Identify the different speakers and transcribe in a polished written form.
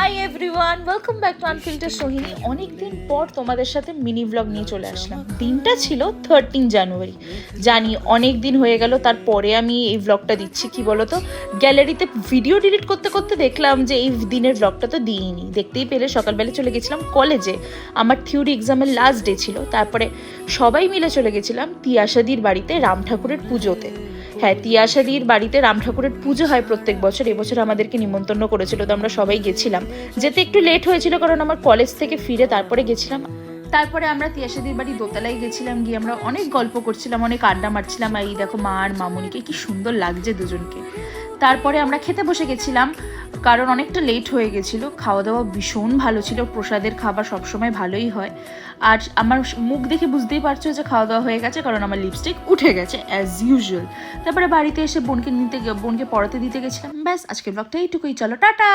Speaker 1: Hi everyone, welcome back to unfilter Sohini. অনেকদিন পর তোমাদের সাথে মিনি ব্লগ নিয়ে চলে আসলাম। দিনটা ছিল 13 জানুয়ারি। জানি অনেক দিন হয়ে গেল, তারপরে আমি এই ব্লগটা দিচ্ছি। কি বলতো, গ্যালারিতে ভিডিও ডিলিট করতে করতে দেখলাম যে এই দিনের ব্লগটা তো দিইনি। দেখতেই পেলে সকালবেলা চলে গেছিলাম কলেজে, আমার থিওরি এক্সামের লাস্ট ডে ছিল। তারপরে সবাই মিলে চলে গেছিলাম তিয়াশাদির বাড়িতে রাম ঠাকুরের পুজোতে। হ্যাঁ, তিয়াশাদির বাড়িতে রাম ঠাকুরের পুজো হয় প্রত্যেক বছর। এবছর আমাদেরকে নিমন্ত্রণ করেছিল, তো আমরা সবাই গেছিলাম। যেতে একটু লেট হয়েছিল কারণ আমার কলেজ থেকে ফিরে তারপরে গেছিলাম। তারপরে আমরা তিয়াশাদির বাড়ি দোতলায় গেছিলাম, গিয়ে আমরা অনেক গল্প করছিলাম, অনেক আড্ডা মারছিলাম। এই দেখো মা আর মামুনিকে কি সুন্দর লাগছে দুজনকে। তারপরে আমরা খেতে বসে গেছিলাম কারণ অনেকটা লেট হয়ে গেছিলো। খাওয়া দাওয়া ভীষণ ভালো ছিল, প্রসাদের খাবার সবসময় ভালোই হয়। আর আমার মুখ দেখে বুঝতেই পারছো যে খাওয়া দাওয়া হয়ে গেছে, কারণ আমার লিপস্টিক উঠে গেছে অ্যাজ ইউজুয়াল। তারপরে বাড়িতে এসে বোনকে পড়াতে দিতে গেছিলাম। ব্যাস, আজকের ব্লগটা এইটুকুই। চলো টাটা।